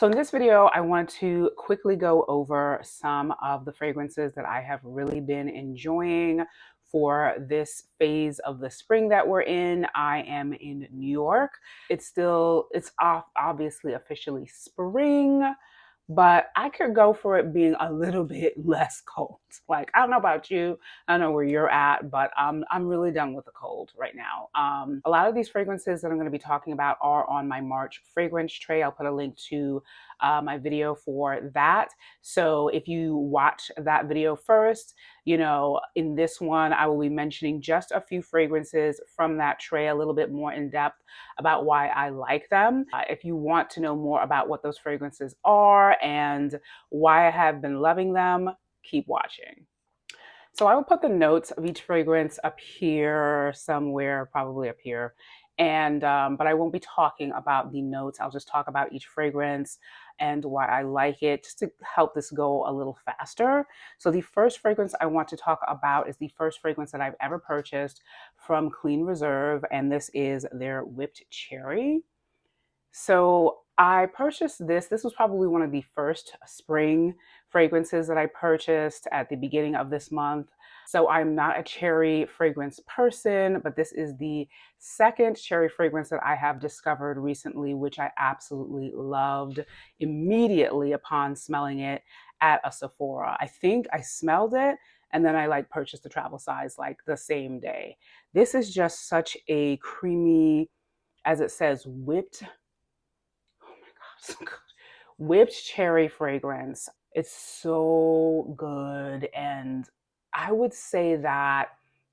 So in this video, I want to quickly go over some of the fragrances that I have really been enjoying for this phase of the spring that we're in. I am in New York. Obviously officially spring, but I could go for it being a little bit less cold. Like, I don't know about you, I don't know where you're at, but I'm really done with the cold right now. A lot of these fragrances that I'm going to be talking about are on my March fragrance tray. I'll put a link to my video for that. So if you watch that video first, in this one, I will be mentioning just a few fragrances from that tray, a little bit more in depth about why I like them. If you want to know more about what those fragrances are and why I have been loving them, keep watching. So I will put the notes of each fragrance up here somewhere, probably up here. And but I won't be talking about the notes. I'll just talk about each fragrance and why I like it, just to help this go a little faster. So the first fragrance I want to talk about is the first fragrance that I've ever purchased from Clean Reserve, and this is their Whipped Cherry. So I purchased this. This was probably one of the first spring fragrances that I purchased at the beginning of this month. So I'm not a cherry fragrance person, but this is the second cherry fragrance that I have discovered recently, which I absolutely loved immediately upon smelling it at a Sephora. I think I smelled it and then I purchased the travel size the same day. This is just such a creamy, as it says, so good. Whipped cherry fragrance. It's so good. And I would say that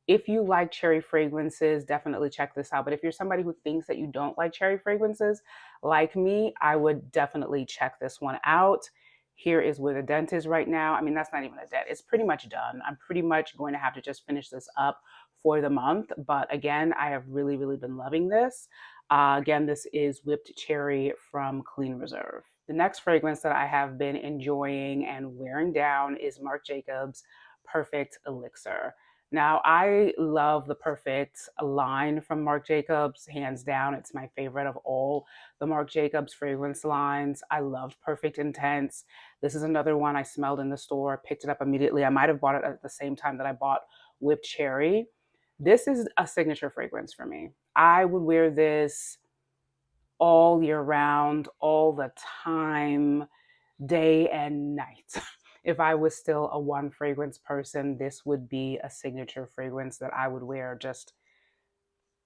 if you like cherry fragrances, definitely check this out. But if you're somebody who thinks that you don't like cherry fragrances, like me, I would definitely check this one out. Here is where the dent is right now. I mean, that's not even a dent. It's pretty much done. I'm pretty much going to have to just finish this up for the month. But again, I have really, really been loving this. Again, this is Whipped Cherry from Clean Reserve. The next fragrance that I have been enjoying and wearing down is Marc Jacobs Perfect Elixir. Now, I love the Perfect line from Marc Jacobs, hands down. It's my favorite of all the Marc Jacobs fragrance lines. I loved Perfect Intense. This is another one I smelled in the store, picked it up immediately. I might have bought it at the same time that I bought Whipped Cherry. This is a signature fragrance for me. I would wear this all year round, all the time, day and night. If I was still a one fragrance person, this would be a signature fragrance that I would wear just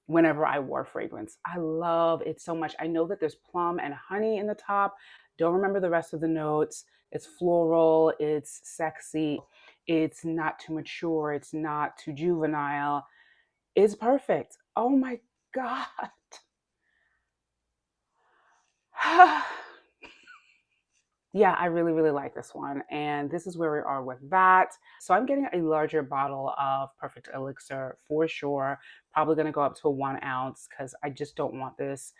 whenever I wore fragrance. I love it so much. I know that there's plum and honey in the top. Don't remember the rest of the notes. It's floral, it's sexy, it's not too mature, it's not too juvenile. It's perfect. Oh my God. Yeah, I really, really like this one. And this is where we are with that. So I'm getting a larger bottle of Perfect Elixir for sure. Probably going to go up to a 1 ounce because I just don't want this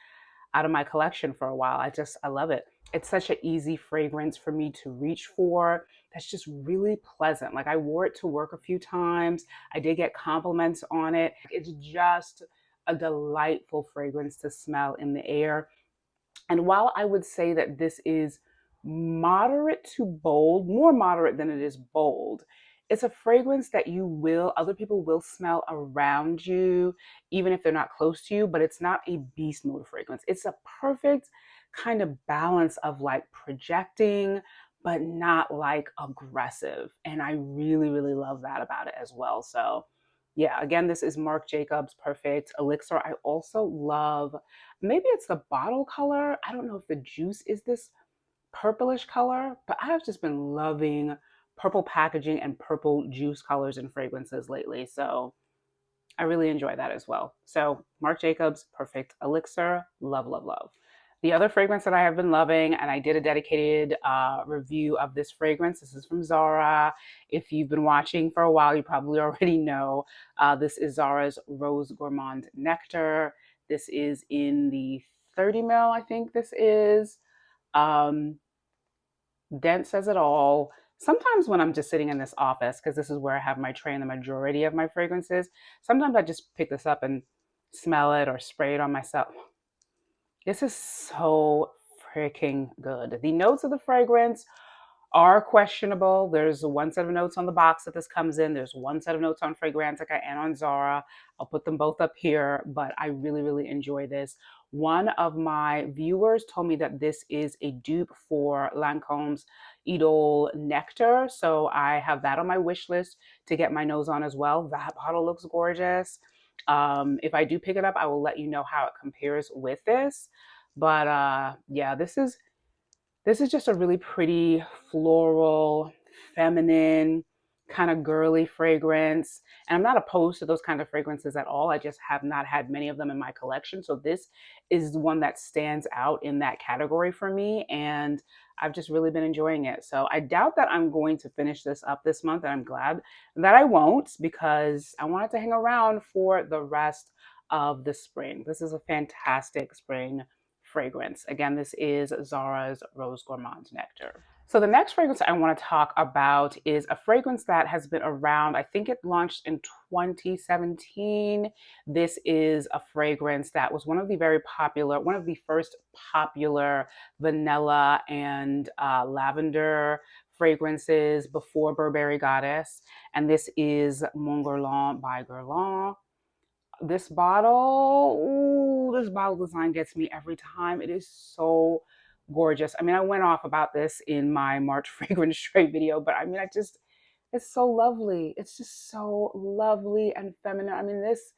out of my collection for a while. I love it. It's such an easy fragrance for me to reach for. That's just really pleasant. Like, I wore it to work a few times. I did get compliments on it. It's just a delightful fragrance to smell in the air. And while I would say that this is moderate to bold, more moderate than it is bold, it's a fragrance that other people will smell around you, even if they're not close to you, but it's not a beast mode fragrance. It's a perfect kind of balance of projecting, but not aggressive. And I really, really love that about it as well. So yeah, again, this is Marc Jacobs Perfect Elixir. I also love, maybe it's the bottle color. I don't know if the juice is this purplish color, but I have just been loving purple packaging and purple juice colors in fragrances lately. So I really enjoy that as well. So Marc Jacobs Perfect Elixir, love, love, love. The other fragrance that I have been loving, and I did a dedicated review of this fragrance. This is from Zara. If you've been watching for a while, you probably already know. This is Zara's Rose Gourmand Nectar. This is in the 30 ml, I think this is. Dent says it all. Sometimes when I'm just sitting in this office, because this is where I have my tray and the majority of my fragrances, sometimes I just pick this up and smell it or spray it on myself. This is so freaking good. The notes of the fragrance are questionable. There's one set of notes on the box that this comes in. There's one set of notes on Fragrantica and on Zara. I'll put them both up here, but I really, really enjoy this. One of my viewers told me that this is a dupe for Lancome's Idole Nectar. So I have that on my wish list to get my nose on as well. That bottle looks gorgeous. If I do pick it up, I will let you know how it compares with this. But yeah, this is just a really pretty floral, feminine, kind of girly fragrance. And I'm not opposed to those kind of fragrances at all. I just have not had many of them in my collection. So this is one that stands out in that category for me. And I've just really been enjoying it. So I doubt that I'm going to finish this up this month. And I'm glad that I won't, because I want it to hang around for the rest of the spring. This is a fantastic spring fragrance. Again, this is Zara's Rose Gourmand Nectar. So the next fragrance I want to talk about is a fragrance that has been around. I think it launched in 2017. This is a fragrance that was one of the first popular vanilla and lavender fragrances before Burberry Goddess. And this is Mon Guerlain by Guerlain. This bottle design gets me every time. It is so gorgeous. I mean, I went off about this in my March fragrance trade video, but I mean, it's so lovely. It's just so lovely and feminine. I mean, this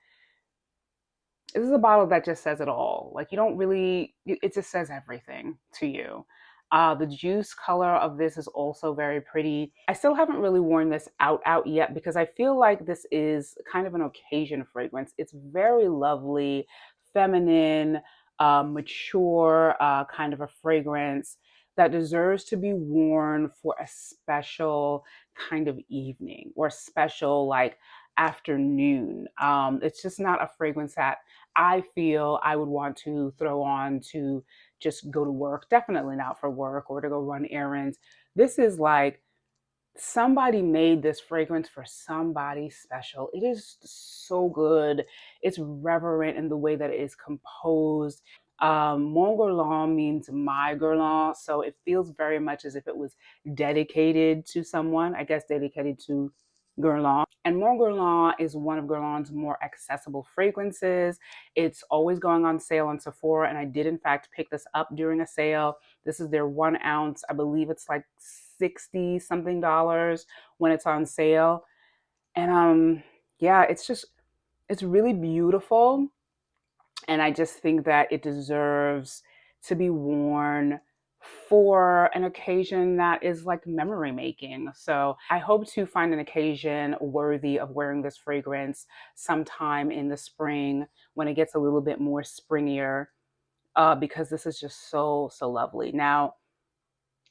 is a bottle that just says it all. Like, you don't really, it just says everything to you. The juice color of this is also very pretty. I still haven't really worn this out yet because I feel like this is kind of an occasion fragrance. It's very lovely, feminine, mature kind of a fragrance that deserves to be worn for a special kind of evening or special like afternoon. It's just not a fragrance that I feel I would want to throw on to just go to work. Definitely not for work or to go run errands. This is like somebody made this fragrance for somebody special. It is so good. It's reverent in the way that it is composed. Mon Guerlain means my Guerlain, so it feels very much as if it was dedicated to someone, I guess dedicated to Guerlain. And Mon Guerlain is one of Guerlain's more accessible fragrances. It's always going on sale on Sephora, and I did in fact pick this up during a sale. This is their 1 ounce. I believe it's like 60 something dollars when it's on sale. And yeah, it's really beautiful. And I just think that it deserves to be worn for an occasion that is like memory making. So I hope to find an occasion worthy of wearing this fragrance sometime in the spring when it gets a little bit more springier, because this is just so, so lovely. Now,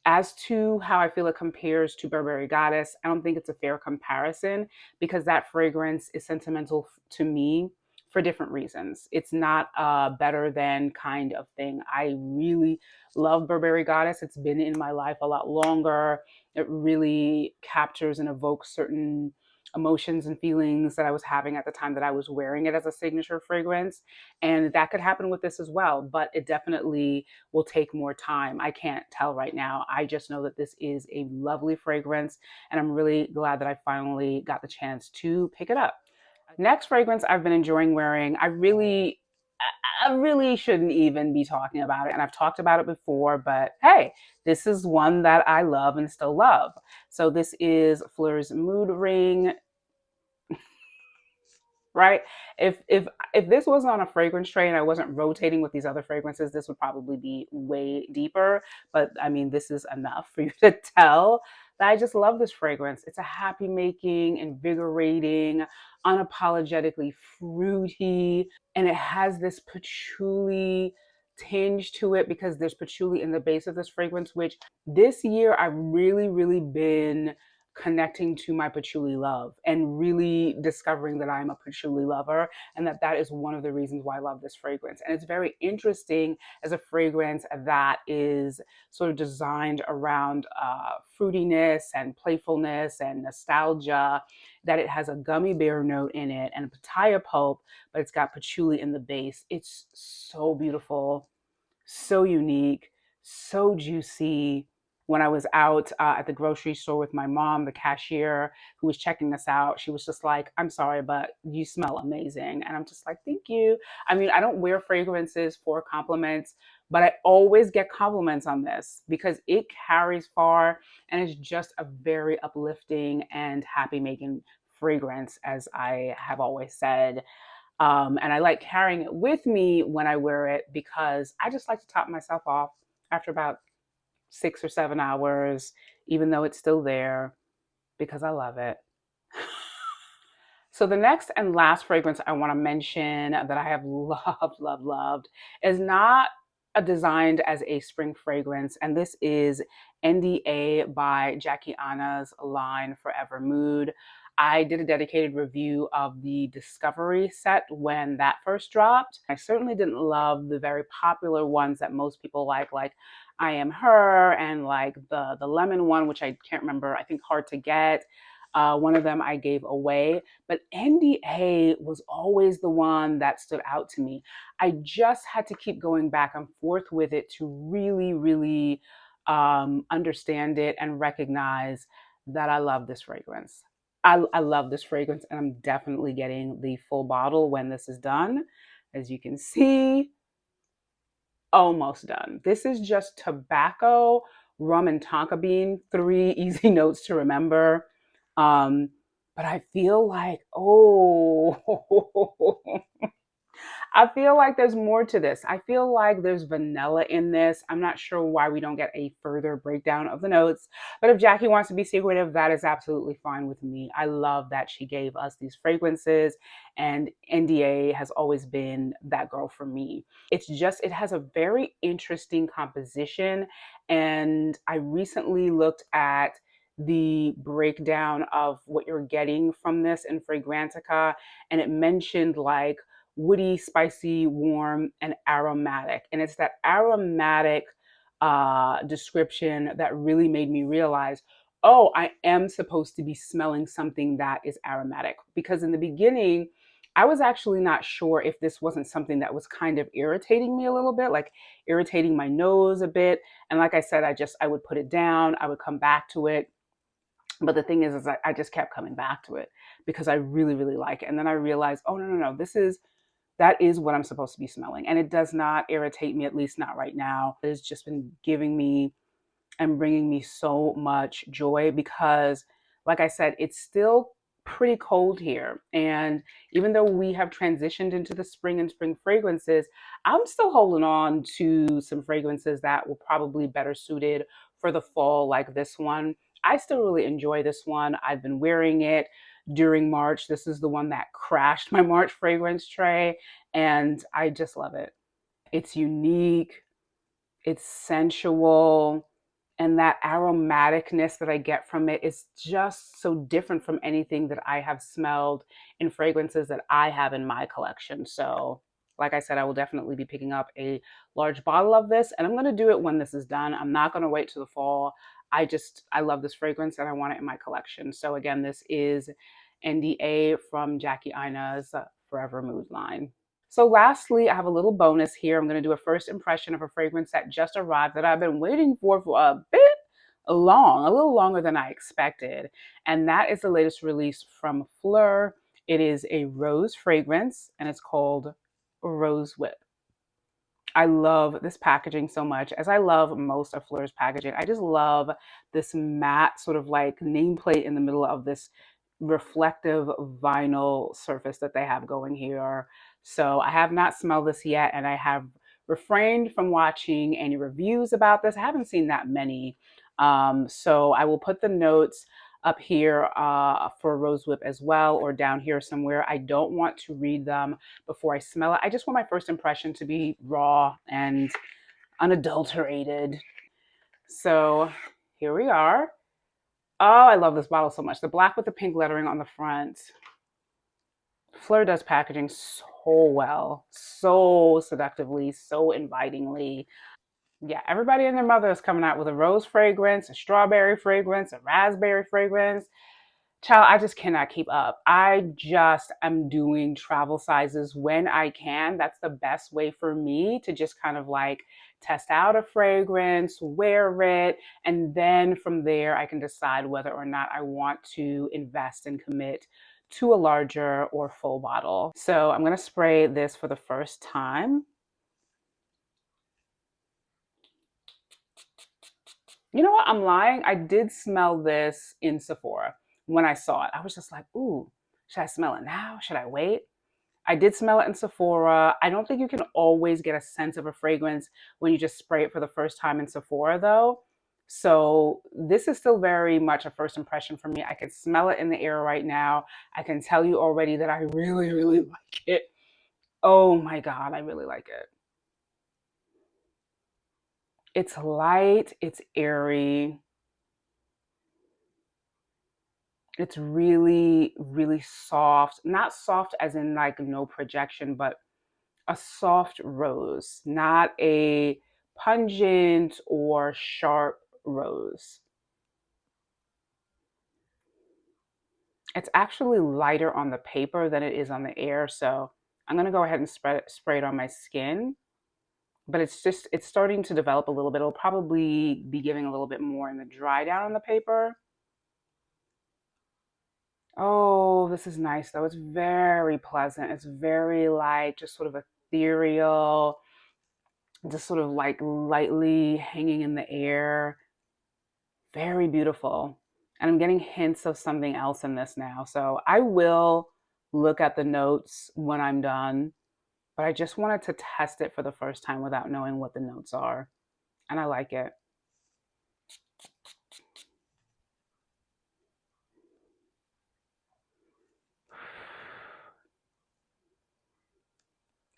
as to how I feel it compares to Burberry Goddess, I don't think it's a fair comparison because that fragrance is sentimental to me for different reasons. It's not a better than kind of thing. I really love Burberry Goddess. It's been in my life a lot longer. It really captures and evokes certain emotions and feelings that I was having at the time that I was wearing it as a signature fragrance. And that could happen with this as well, but it definitely will take more time. I can't tell right now. I just know that this is a lovely fragrance, and I'm really glad that I finally got the chance to pick it up. Next fragrance I've been enjoying wearing, I really shouldn't even be talking about it, and I've talked about it before, but hey, this is one that I love and still love. So this is Phlur's Mood Ring, right? If this wasn't on a fragrance tray and I wasn't rotating with these other fragrances, this would probably be way deeper. But I mean, this is enough for you to tell that I just love this fragrance. It's a happy making, invigorating, unapologetically fruity, and it has this patchouli tinge to it because there's patchouli in the base of this fragrance, which this year I've really been connecting to my patchouli love and really discovering that I'm a patchouli lover, and that is one of the reasons why I love this fragrance. And it's very interesting as a fragrance that is sort of designed around fruitiness and playfulness and nostalgia, that it has a gummy bear note in it and a pitaya pulp, but it's got patchouli in the base. It's so beautiful, so unique, so juicy. When I was out at the grocery store with my mom, the cashier who was checking us out, she was just like, "I'm sorry, but you smell amazing." And I'm just like, "Thank you." I mean, I don't wear fragrances for compliments, but I always get compliments on this because it carries far and it's just a very uplifting and happy making fragrance, as I have always said. And I like carrying it with me when I wear it because I just like to top myself off after about 6 or 7 hours, even though it's still there, because I love it. So the next and last fragrance I want to mention that I have loved is not designed as a spring fragrance, and this is NDA by Jackie Anna's line Forvr Mood. I did a dedicated review of the Discovery set when that first dropped. I certainly didn't love the very popular ones that most people like I Am Her, and like the lemon one, which I can't remember, I think Hard to Get. One of them I gave away, but NDA was always the one that stood out to me. I just had to keep going back and forth with it to really understand it and recognize that I love this fragrance. I love this fragrance, and I'm definitely getting the full bottle when this is done. As you can see, almost done. This is just tobacco, rum, and tonka bean, three easy notes to remember. Um, but I feel like, oh, I feel like there's more to this. I feel like there's vanilla in this. I'm not sure why we don't get a further breakdown of the notes, but if Jackie wants to be secretive, that is absolutely fine with me. I love that she gave us these fragrances, and NDA has always been that girl for me. It's just, it has a very interesting composition, and I recently looked at the breakdown of what you're getting from this in Fragrantica, and it mentioned like woody, spicy, warm, and aromatic. And it's that aromatic description that really made me realize, oh, I am supposed to be smelling something that is aromatic. Because in the beginning, I was actually not sure if this wasn't something that was kind of irritating me a little bit, like irritating my nose a bit. And like I said, I would put it down, I would come back to it. But the thing is I just kept coming back to it because I really like it. And then I realized, oh no, that is what I'm supposed to be smelling. And it does not irritate me, at least not right now. It's just been giving me and bringing me so much joy because, like I said, it's still pretty cold here. And even though we have transitioned into the spring and spring fragrances, I'm still holding on to some fragrances that will probably better suited for the fall, like this one. I still really enjoy this one. I've been wearing it during March. This is the one that crashed my March fragrance tray, and I just love it. It's unique, it's sensual, and that aromaticness that I get from it is just so different from anything that I have smelled in fragrances that I have in my collection. So, like I said, I will definitely be picking up a large bottle of this, and I'm going to do it when this is done. I'm not going to wait to the fall. I love this fragrance and I want it in my collection. So again, this is NDA from Jackie Aina's Forvr Mood line. So lastly, I have a little bonus here. I'm going to do a first impression of a fragrance that just arrived that I've been waiting for a bit long, a little longer than I expected. And that is the latest release from Phlur. It is a rose fragrance and it's called Rose Whip. I love this packaging so much, as I love most of Phlur's packaging. I just love this matte sort of like nameplate in the middle of this reflective vinyl surface that they have going here. So I have not smelled this yet, and I have refrained from watching any reviews about this. I haven't seen that many. So I will put the notes up here for Rose Whip as well, or down here somewhere. I don't want to read them before I smell it. I just want my first impression to be raw and unadulterated. So here we are. Oh, I love this bottle so much. The black with the pink lettering on the front. Phlur does packaging so well, so seductively, so invitingly. Yeah, everybody and their mother is coming out with a rose fragrance, a strawberry fragrance, a raspberry fragrance. Child, I just cannot keep up. I just am doing travel sizes when I can. That's the best way for me to just kind of like test out a fragrance, wear it, and then from there I can decide whether or not I want to invest and commit to a larger or full bottle. So I'm going to spray this for the first time. You know what? I'm lying. I did smell this in Sephora when I saw it. I was just like, ooh, should I smell it now? Should I wait? I did smell it in Sephora. I don't think you can always get a sense of a fragrance when you just spray it for the first time in Sephora, though. So this is still very much a first impression for me. I can smell it in the air right now. I can tell you already that I really, really like it. Oh my God, I really like it. It's light, it's airy. It's really, really soft. Not soft as in like no projection, but a soft rose, not a pungent or sharp rose. It's actually lighter on the paper than it is on the air, so I'm gonna go ahead and spray it on my skin. But it's starting to develop a little bit. It'll probably be giving a little bit more in the dry down on the paper. Oh, this is nice though. It's very pleasant. It's very light, just sort of ethereal, just sort of like lightly hanging in the air. Very beautiful. And I'm getting hints of something else in this now. So I will look at the notes when I'm done, but I just wanted to test it for the first time without knowing what the notes are. And I like it.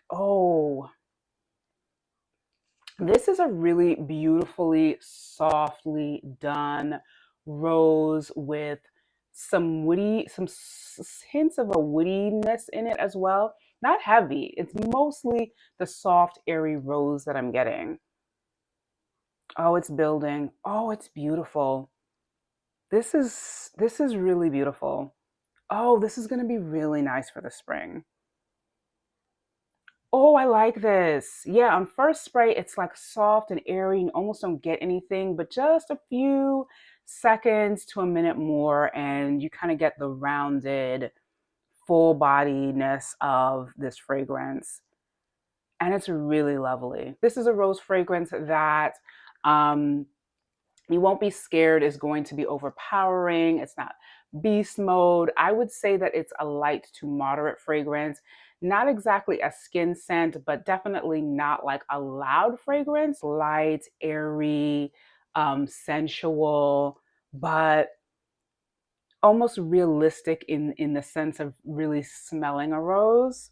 Oh, this is a really beautifully, softly done rose with some woody, hints of a woodiness in it as well. Not heavy. It's mostly the soft, airy rose that I'm getting. Oh, it's building. Oh, it's beautiful. This is really beautiful. Oh, this is going to be really nice for the spring. Oh, I like this. Yeah, on first spray, it's like soft and airy. You almost don't get anything, but just a few seconds to a minute more, and you kind of get the rounded, full bodiness of this fragrance. And it's really lovely. This is a rose fragrance that um, you won't be scared is going to be overpowering. It's not beast mode. I would say that it's a light to moderate fragrance. Not exactly a skin scent, but definitely not like a loud fragrance. Light, airy, sensual, but almost realistic in the sense of really smelling a rose.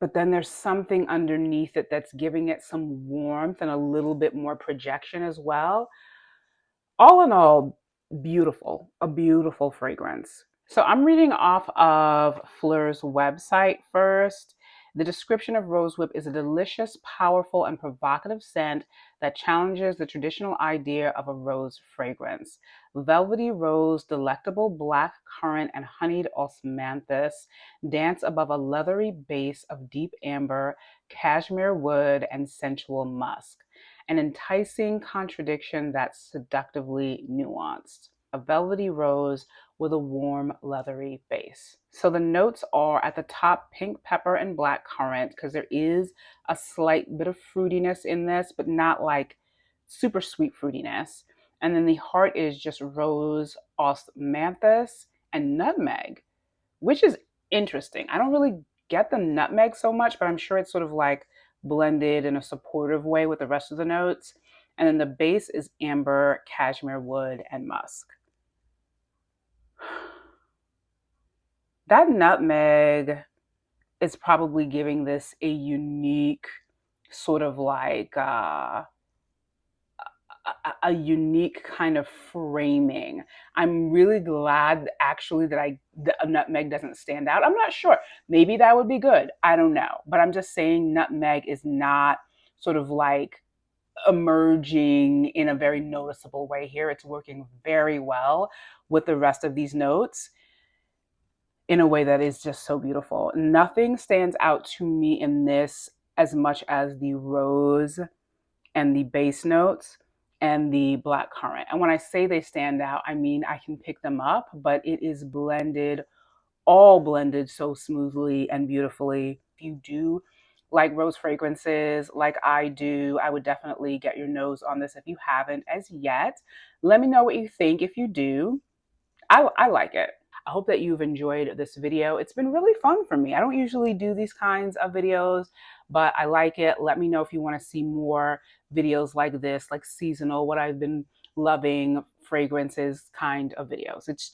But then there's something underneath it that's giving it some warmth and a little bit more projection as well. All in all, beautiful, a beautiful fragrance. So I'm reading off of Phlur's website first. The description of Rose Whip is a delicious, powerful, and provocative scent that challenges the traditional idea of a rose fragrance. Velvety rose, delectable black currant, and honeyed osmanthus dance above a leathery base of deep amber, cashmere wood, and sensual musk, an enticing contradiction that's seductively nuanced. A velvety rose with a warm, leathery base. So the notes are at the top pink pepper and black currant, because there is a slight bit of fruitiness in this, but not like super sweet fruitiness. And then the heart is just rose, osmanthus, and nutmeg, which is interesting. I don't really get the nutmeg so much, but I'm sure it's sort of like blended in a supportive way with the rest of the notes. And then the base is amber, cashmere wood, and musk. That nutmeg is probably giving this a unique sort of like a unique kind of framing. I'm really glad actually that a nutmeg doesn't stand out. I'm not sure. Maybe that would be good. I don't know. But I'm just saying nutmeg is not sort of like emerging in a very noticeable way here. It's working very well with the rest of these notes in a way that is just so beautiful. Nothing stands out to me in this as much as the rose and the base notes and the black currant. And when I say they stand out, I mean I can pick them up, but it is blended, all blended so smoothly and beautifully. If you do like rose fragrances like I do, I would definitely get your nose on this if you haven't as yet. Let me know what you think if you do. I like it. I hope that you've enjoyed this video. It's been really fun for me. I don't usually do these kinds of videos, but I like it. Let me know if you want to see more videos like this, like seasonal, what I've been loving, fragrances kind of videos. It's,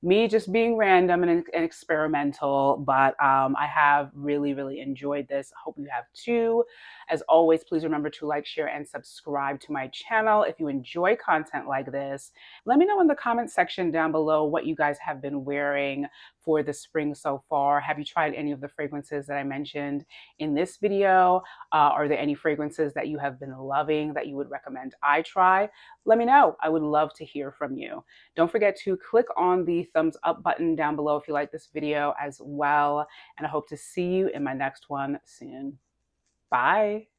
me just being random and experimental, but I have really, really enjoyed this. I hope you have too. As always, please remember to like, share, and subscribe to my channel if you enjoy content like this. Let me know in the comment section down below what you guys have been wearing for the spring so far. Have you tried any of the fragrances that I mentioned in this video? Are there any fragrances that you have been loving that you would recommend I try? Let me know. I would love to hear from you. Don't forget to click on the thumbs up button down below if you like this video as well. And I hope to see you in my next one soon. Bye.